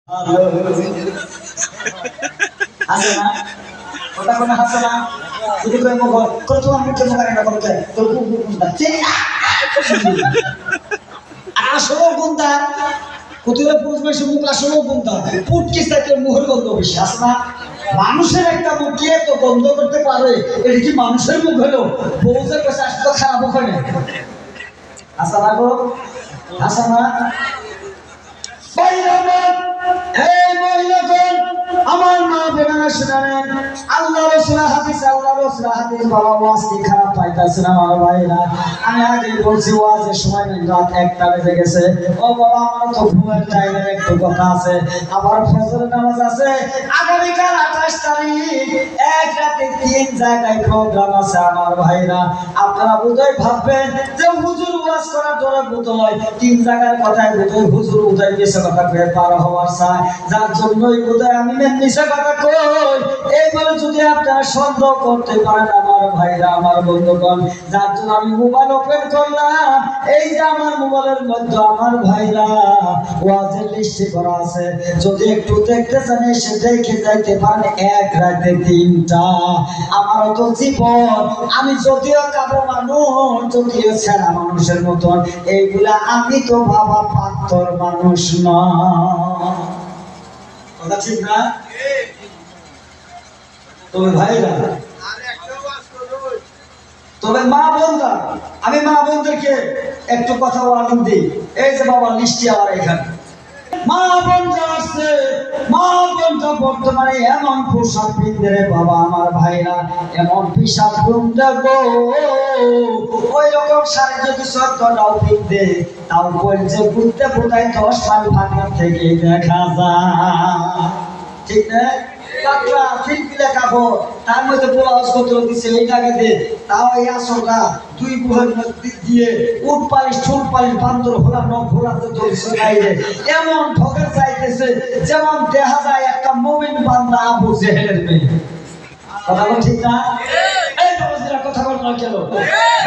আছে না ওটা কোনো হাসে না যদি করে মুখ করে তোমার মুখে মুখ একটা করতে তোর খুব গুণটা আসলে গুণটা কোথাও পুরুষ বেশি মুখ আসলেও গুণটা পুটকি সাইতে মুখের গন্ধ বেশি আছে না মানুষের একটা মুখ কি এত গন্ধ করতে পারে এটা কি মানুষের মুখ হলো বউদের কাছে আসলে খারাপ ওখানে আসা না গো আসা না এই মহিলাগণ আমার মা বোনেরা শুনেন আল্লাহ রাসূলের হাদিস বাবা ওয়াজ কি খারাপ পাইতাছেন আমার ভাইরা আমি আগে বলছি ওয়াজের সময় রাত 1টা বেজে গেছে ও বাবা আমার তো ঘুমের টাইমের একটু কথা আছে আবার ফজরের নামাজ আছে আগামীকাল 28 তারিখ এক রাতে 3 জায়গায় প্রোগ্রাম আছে আমার ভাইরা আপনারা বুঝাই ভাববেন যে হুজুর ওয়াজ করার দরে বুঝাই 3 জায়গার কথাই বুঝাই হুজুর উঠাই দিয়েছে কথা কয়ে পার হওয়ার চাই যার জন্যই বুঝাই আমি মিশে কথা কই এই বলে যদি আপনারা সন্দেহ করতে পারেন আমার ভাইরা আমার বন্ধুগণ যার জন্য আমি মোবাইল ওপেন করলাম এই যে আমার মোবাইলের মধ্যে আমার ভাইরা ওয়াজের লিস্ট করা আছে যদি একটু দেখতে চান এসে দেখে যাইতে পারেন এক রাতে 3টা আমার তো জীবন আমি যদিও কাবু মানুষ যদিও ছেঁড়া মানুষের মতন এইগুলা আমি তো বাবা পাত্তর মানুষ না কথা ঠিক না তবে ভাইরা তবে মা বোনরা আমি মা বোনদেরকে একটু কথা ওয়ার্নিং দিই এই যে বাবা লিস্টি আমার এখানে মা বোনরা আসছে মা বোনরা বর্তমানে এমন পোশাক পিনতে রে বাবা আমার ভাইরা এমন পোশাক পিনতে গো ওই রকম শাড়ি যদি 14টাও পিনতে তাও বলছে বুঝতে বোধহয় 10 মাইল ফাঁকা থেকে দেখা যায় ঠিক না কাকড়া ফিলফিলে কাপড় তার মধ্যে ব্লাউজ কত দিছে এইটাকে দে তাও এই আসলটা 2 বুহের মধ্যে দিয়ে উট পালিশ চুল পালিশ বান্দর ঘোড়া নখ ঘোড়াতে ধরছে গাইরে এমন ঠকের চাইতেছে যেমন দেখা যায় একটা মুমিন বান্দা আবু জেহেলের মেয়ে কথা ঠিক না এই বাবাজিরা কথা বল না কেন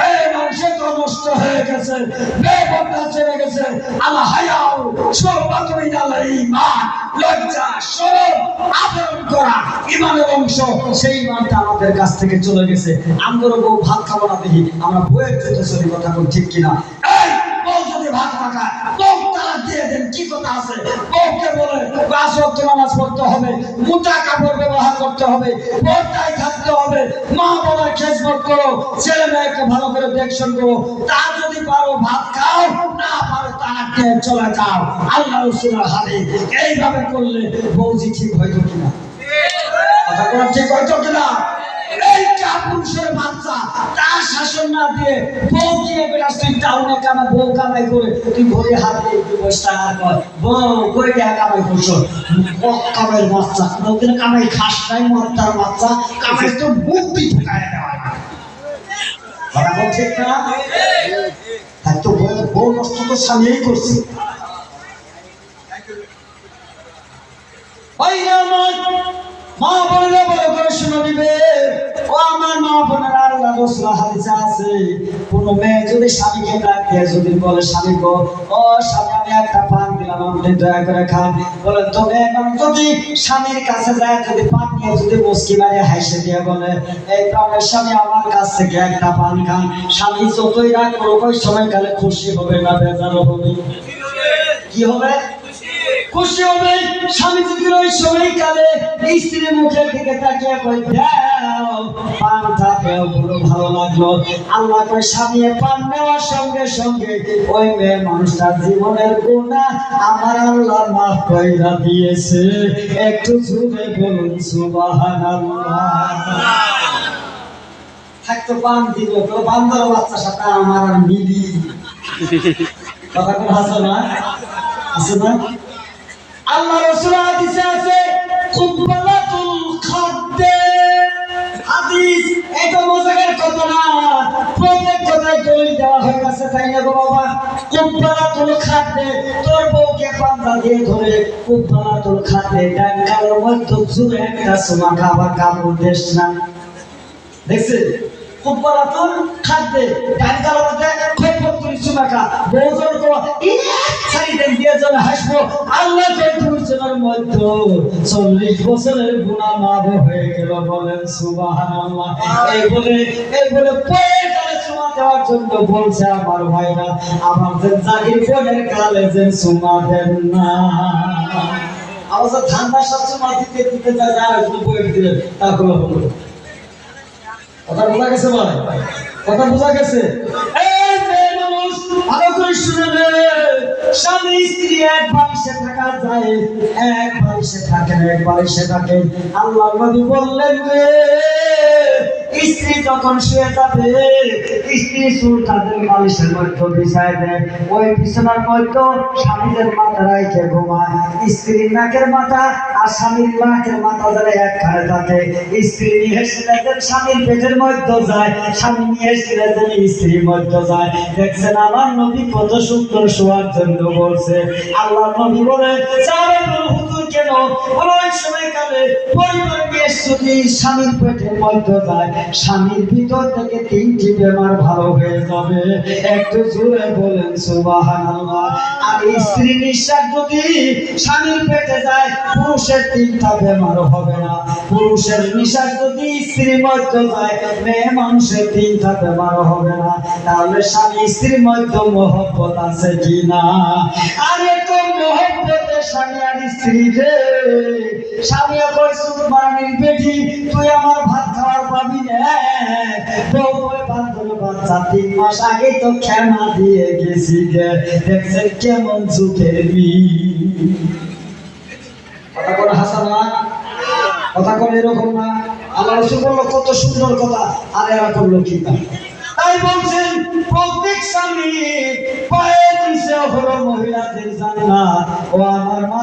এই মানুষ তো নষ্ট হয়ে গেছে বেপরদা চলে গেছে আল্লাহ হায়াও সর্বতই আল্লাহ ঈমান লজ্জা শরম আদর করা ঈমানের অংশ সেই ঈমানটা আমাদের কাছ থেকে চলে গেছে আমগরও বউ ভাত খাবো না দেখি আমরা বউয়ের জুতো চলি কথা বল ঠিক কিনা এই বউ যদি ভাত পাকায় বউ তারা দিয়ে দেন কি কথা আছে বউকে বলে 5 ওয়াক্ত নামাজ পড়তে হবে মোটা কাপড় ব্যবহার করতে হবে পর্দায় থাকতে হবে মা বাবার খেদমত করো ছেলে মেয়েকে ভালো করে দেখশন করো তা যদি পারো ভাত খাও না পারো তালাক দিয়ে চলে যাও আল্লাহ রাসূলের হাদিস এইভাবে করলে বউজি ঠিক হইতো কিনা কথা বল ঠিক হইতো কিনা এই কাপুরুষের বাচ্চা তার শাসন না দিয়ে বউ দিয়ে বেড়াচ্ছি টাউনে কামা বউ কামাই করে তুই ঘরে হাত দিয়ে বসটা আর কর বউ কই টাকা কামাই করছো কামাই বাচ্চা কোনদিন কামাই খাস নাই মরতার বাচ্চা কামাই তো বুদ্ধি ঠকায় দেওয়া কথা বল ঠিক না তাই তো বউ নষ্ট তো স্বামীই করছি মা বোনেরা বড় করে শুনে নিবে ও আমার মা বোনেরা আল্লাহ রাসূলের হাদিসে আছে কোন মেয়ে যদি স্বামীকে ডাক দিয়ে যদি বলে স্বামী গো ও স্বামী আমি একটা পান দিলাম আপনি দয়া করে খান বলে তবে এখন যদি স্বামীর কাছে যায় যদি পান নিয়ে যদি মুস্কি মারে হাসে দিয়ে বলে এই প্রাণের স্বামী আমার কাছ থেকে একটা পান খান স্বামী যতই রাগ করুক ওই সময়কালে খুশি হবে না বেজার হবে কি হবে খুশি হবে স্বামী যদি ওই সময়কালে স্ত্রীর মুখের দিকে তাকিয়ে কই দাও পান থাকেও বড় ভালো লাগলো আল্লাহ কই স্বামী পান নেওয়ার সঙ্গে সঙ্গে ওই মেয়ে মানুষটার জীবনের গুনাহ আমার আল্লাহ মাফ কইরা দিয়েছে একটু জোরে বলুন সুবহানাল্লাহ থাকতো পান দিল তো বান্দর বাচ্চার সাথে আমার আর মিলি কথা কোন হাসো না আছে না আল্লাহ রাসূলের হাদিসে আছে কুব্বালাতুল খাদ্দে হাদিস এটা মজার কথা না প্রত্যেক কথায় দলিল দেওয়া হয়ে গেছে তাই না গো বাবা কুব্বালাতুল খাদ্দে তোর বউকে পান্তা দিয়ে ধরে কুব্বালাতুল খাদ্দে ডাঙ্গার মধ্যে জুড়ে একটা সোনা খাবার কামড় দেশ না দেখছেন কুব্বালাতুল খাদ্দে ডাঙ্গার মধ্যে খৈফতুল কিছু মাখা বউজন কো সারি দেন দিয়ে জন হাসবো আল্লাহ চতুর্জনের মধ্যে 40 বছরের গুনাহ মাফ হয়ে গেল বলেন সুবহানাল্লাহ। এই বলে পয়ে গেলে সুমা দেওয়ার জন্য বলছে আমার ভাইরা আমার যে জাগির বোনের কালে যে সুমা দেন না আওয়াজ ঠান্ডা সব সুমা দিতে যায় আর বয়ে দিলেন তারপরে বলল কথা বোঝা গেছে ভাই কথা বোঝা গেছে এই যে মানুষ ভালো করে শুনে নে স্বামী স্ত্রী এক বালিশে থাকা যায় এক বালিশে থাকে আল্লাহ নবী বললেন যে স্ত্রী যখন শুয়ে যাবে স্ত্রী চুল তাদের বালিশের মধ্যে বিছায় দেয় ওই বিছানার মধ্যে স্বামীদের মাথা রাখে ঘুমায় স্ত্রীর নাকের মাথা আর স্বামীর নাকের মাথা ধরে একখানে থাকে স্ত্রী নিয়ে যেন স্বামীর পেটের মধ্যে যায় স্বামী নিয়ে যেন স্ত্রীর মধ্যে যায় দেখছেন আমার নবী কত সুন্দর শোয়ার জন্য বলছে আল্লাহ নবী বলে যাবে হুজুর কেন ওই সময়কালে পরিবার নিয়ে যদি স্বামীর পেটের মধ্যে যায় স্বামীর ভিতর থেকে 3টি বেমার ভালো হয়ে যাবে একটু জোরে বলেন সুবহানাল্লাহ। আর স্ত্রী নিঃশ্বাস যদি স্বামীর পেটে যায় পুরুষের 3টা বেমার হবে না পুরুষের নিঃশ্বাস যদি স্ত্রীর মধ্যে যায় মেয়ে মানুষের 3টা বেমার হবে না তাহলে স্বামী স্ত্রীর মধ্যে মহব্বত আছে কি না আরে তো মহব্বতে স্বামী আর স্ত্রী রে স্বামী কই সুবহানাল্লাহ বেটি তুই আমার ভাত খাওয়ার পাবি না বউ বলে বান্ধব বাচ্চা 3 মাস আগে তো ক্ষমা দিয়ে গেছি গে দেখছেন কেমন চোখের কথা কোন হাসানা কথা কোন এরকম না আল্লাহ রাসূল বলল কত সুন্দর কথা আর এরা করলো কি তাই বলছেন প্রত্যেক স্বামী পায়ে দিছে হলো মহিলাদের জান্নাত ও আমার মা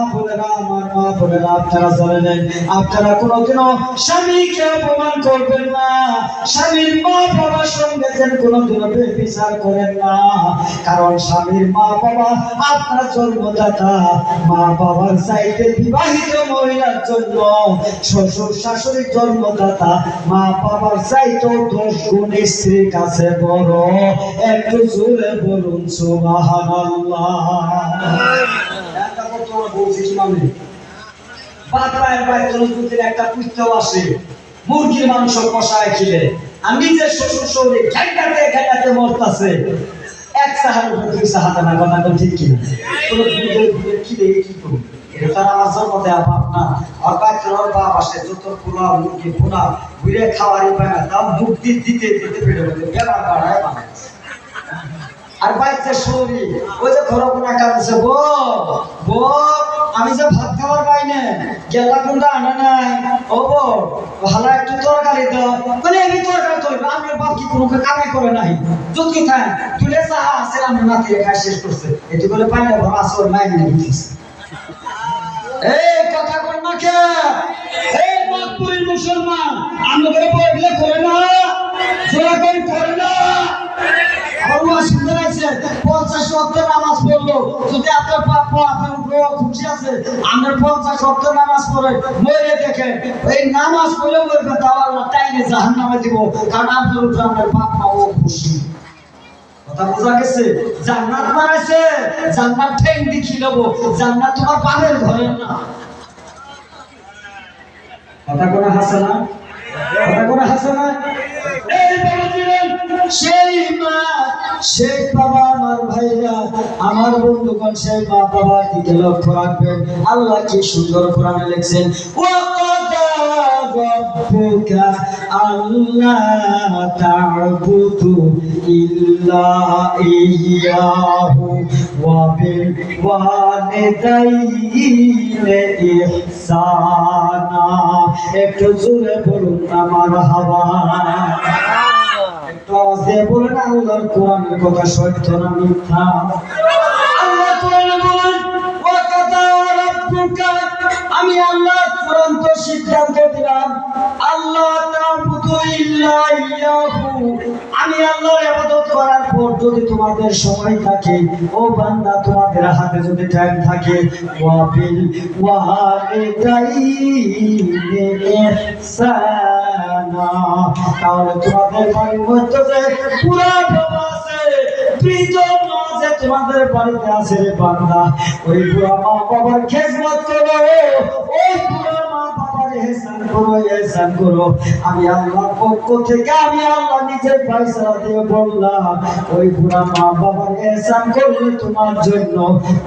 বোনেরা আপনারা জানেন আপনারা কোনোদিনও স্বামীকে অপমান করবেন না স্বামীর মা বাবার সঙ্গে যেন কোনোদিনও বেবিচার করেন না কারণ স্বামীর মা বাবা আপনার জন্মদাতা মা বাবার চাইতে বিবাহিত মহিলার জন্য শ্বশুর শাশুড়ির জন্মদাতা মা বাবার চাইতেও 10 গুণ স্ত্রীর কাছে বড় একটু জোরে বলুন সুবহানাল্লাহ। একটা কথা বলছি মানে বাতরায় বাইতুল একটা পুত্রও আসে মুরগির মাংস কষায় খেলে আর নিজের শ্বশুর শরীরে ঘাটাতে মরতাছে এক সাহার উপর 2 সাহাতে না কথা তো ঠিক কিনা কোনো দুধের খিদে কি করব এটা তার আমার জন্মতে বাপ না আর বাইতুল বাপ আসে যত পোলাও মুরগি পোনা ঘুরে খাওয়ারই পায় না তাও মুখ দিতে পেটে বেলা বাড়ায় মানে আর বাচ্চা শরীর ওই যে ঘরকোনা কাঁদছে বো আমি যে ভাত খাবার পাই না গেলা কোনটা আনে নাই ও বো ভালো একটু তরকারি দাও বলে আমি তরকারি তৈরি আমার বাপ কি কোনো কামে করে নাই যদি খায় তুলে চাহা আছে আমি নাতি খাই শেষ করছে এটি বলে পাইলে ভর আসর মাইনে দিতেছে এই কথা কর না কে এই মকবুল মুসলমান আমাদের বইলে করে না জোরা করে না আল্লাহ সুন্দর আছে 50 ওয়াক্ত নামাজ পড়লো যদি আপনার পাপ আপনার উপরে খুশি আছে আমরা 50 ওয়াক্ত নামাজ পড়ে মরে দেখে এই নামাজ পড়লে মরবে তাও আল্লাহ তাইলে জাহান্নামে দিব কারণ আপনার উপরে আমার পাপ ও খুশি কথা বোঝা গেছে জান্নাত বানাইছে জান্নাত ঠেং দেখি নেব জান্নাত তোমার পাপের ঘরে না কথা কোন হাসানা এই বলছিলেন সেই বাবা আমার ভাইরা আমার বন্ধুগণ সেই মা বাবার দিকে লক্ষ্য রাখবেন আল্লাহ কি সুন্দর কোরআনে লিখছেন ربك ألا تعبدوا إلا إياه وبالوالدين إحسانا একটু জোরে বলুন না মারহাবা একটু আওয়াজ দিয়ে বলুন আল্লাহর কোরআনের কথা সত্য না মিথ্যা আল্লাহ কোরআনে বলেন ওয়া কাদা রাব্বুকা আমি আল্লাহ চূড়ান্ত সিদ্ধান্ত দিলাম আল্লাহ তা'বুদু ইল্লা ইয়াহু আমি আল্লাহর ইবাদত করার পর যদি তোমাদের সময় থাকে ও বান্দা তোমাদের হাতে যদি টাইম থাকে ওয়া বিল ওয়ালিদাইনি ইহসানা তাহলে তোমাদের বাড়ির মধ্যে যে পুরা বাবা আছে বৃদ্ধ তোমাদের বাড়িতে আছে রে বান্দা, ওই বুড়া মা বাবার খেদমত করো, ওই বুড়া মা বাবার ইহসান করো, ইহসান করো। আমি আল্লাহর পক্ষ থেকে আমি আল্লাহ নিজের ফয়সালা দিয়ে বললাম, ওই বুড়া মা বাবার ইহসান করলে তোমার জন্য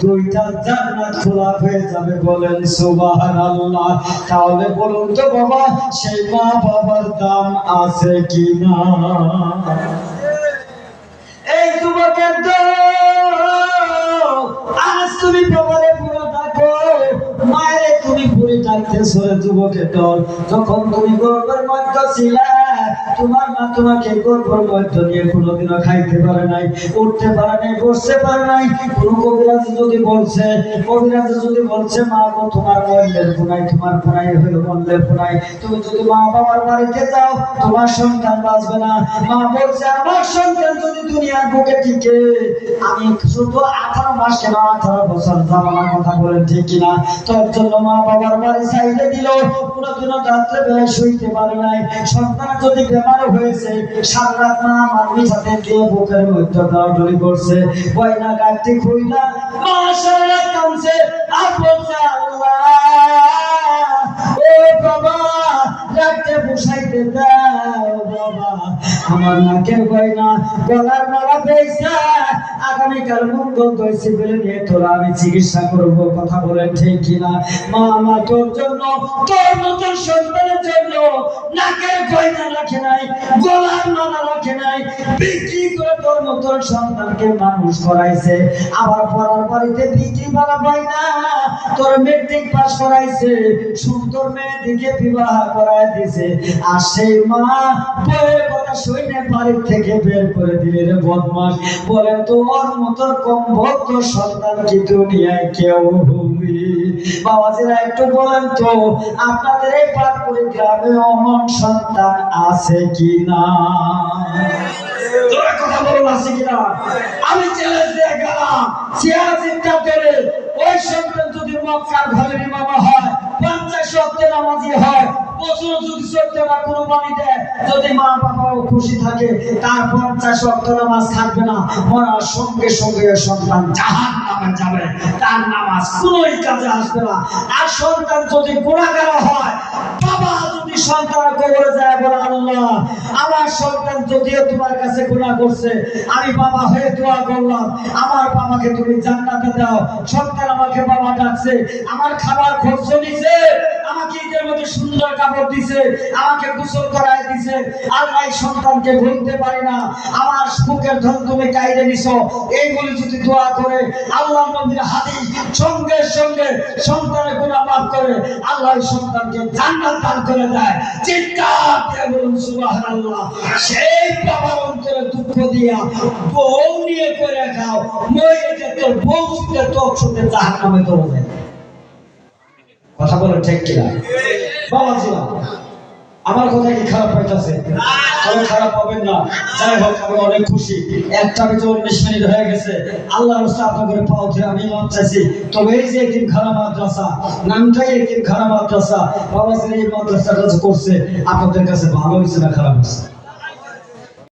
দুইটা জান্নাত খোলা হয়ে যাবে। বলেন সুবহানাল্লাহ। তাহলে বলুন তো বাবা, সেই মা বাবার দাম আছে কিনা? এই যুবকের আজ তুমি বাবারে পুরো ডাকো, মায়ের তুমি পুরি ডাকতেছো। যুবকের দল, যখন তুমি গর্ভের মধ্যে ছিলে, তোমার মা তোমাকে গর্ভের মধ্যে নিয়ে কোনোদিনও খাইতে পারে নাই, উঠতে পারে নাই, বসতে পারে নাই। কোনো কবিরাজ যদি বলছে মা গো তোমার মরলের পুনাই, তোমার পুনাই হইল মরলের পুনাই, তুমি যদি মা বাবার বাড়িতে যাও তোমার সন্তান বাঁচবে না। মা বলছে আমার সন্তান যদি দুনিয়ার বুকে টিকে, আমি শুধু 18 মাস কেন 18 বছর জামানার কথা বলেন ঠিক কিনা? তোর জন্য মা বাবার বাড়ি চাইতে দিল, কোনোদিনও রাত্রে বেলায় শুইতে পারে নাই। সন্তান যদি বেমার হয়েছে, সারা রাত মা আমার বিছাতে দিয়ে বুকের মধ্যে দৌড়াদৌড়ি করছে, বয়না কাটতে খুইলা মা সারা রাত কাঁদছে আর বলছে আল্লাহ ও বাবা রাতে বসাইতে দাও বাবা, আমার নাকের গয়না গলার মালা পেয়েছে, আগামীকাল মঙ্গল দইছে বলে নিয়ে তোরা আমি চিকিৎসা করব। কথা বলেন ঠিক কিনা? মা আমার তোর জন্য, তোর মতন সন্তানের জন্য নাকের গয়না রাখে নাই, গলার মালা রাখে নাই, বিক্রি করে তোর মতন সন্তানকে মানুষ করাইছে। আবার পড়ার বাড়িতে বিক্রি করা পাই না, তোর মেট্রিক পাস করাইছে, সুন্দর মেয়ে দিকে বিবাহ করাই দিছে। আর সেই মা বইয়ের কথা শুনে বাড়ি থেকে বের করে দিলে রে বদমাস। বলেন তো ওর মতন কম ভক্ত সন্তান কি দুনিয়ায় কেউ হবে? বাবাজিরা একটু বলেন তো, আপনাদের এই পাটপুরি গ্রামে অমন সন্তান আছে কিনা? তোরা কথা বলুন, আছে কিনা? আমি চ্যালেঞ্জ দিয়ে গেলাম, চেয়ার চিন্তা করে ওই সন্তান যদি মক্কার ঘরের ইমাম হয়, 50 ওয়াক্ত নামাজি হয়, বছর যদি চলতে না কুরবানি দেয়, যদি মা বাবাও খুশি থাকে, তার 50 ওয়াক্ত নামাজ থাকবে না, মরার সঙ্গে সঙ্গে সন্তান জাহান্নামে যাবে, তার নামাজ কোনোই কাজে আসবে না। আর সন্তান যদি গুনাহগার হয়, বাবা যদি সন্তানের কবরে যায় বলে আল্লাহ আমার সন্তান যদিও তোমার কাছে গুনাহ করছে, আমি বাবা হয়ে দোয়া করলাম আমার বাবাকে তুমি জান্নাতে দাও। সন্তান আমাকে বাবা ডাকছে, আমার খাবার খরচ নিছে, আমাকে ঈদের মধ্যে সুন্দর কাপড় দিছে, আমাকে গোসল করায় দিছে, আল্লাহ সন্তানকে ভুলতে পারি না, আমার বুকের ধন তুমি কাইরে নিছো। এইগুলি যদি দোয়া করে আল্লাহ নবীর হাদিস সঙ্গে সঙ্গে সন্তানের গুনাহ মাফ করে আল্লাহ সন্তানকে জান্নাত দান করে দেয়। চিৎকার দিয়ে বলুন সুবহানাল্লাহ। সেই বাবার অন্তরে দুঃখ দিয়া বউ নিয়ে করে খাও, মরে যেতে বউ শুতে তোর শুতে জাহান্নামে চলে যায়। কথা বলে ঠিক কিনা? বাবাজিরা আমার কথা কি খারাপ পাইতেছে? তবে খারাপ পাবেন না। যাই হোক আমি অনেক খুশি, 1:19 মিনিট হয়ে গেছে। আল্লাহর রাস্তা আপনাদের পাও ধরে আমি মাপ চাইছি। তবে এই যে এতিমখানা মাদ্রাসা, নামটাই এতিমখানা মাদ্রাসা, বাবাজিরা এই মাদ্রাসাটা করছে, আপনাদের কাছে ভালো হয়েছে না খারাপ হয়েছে?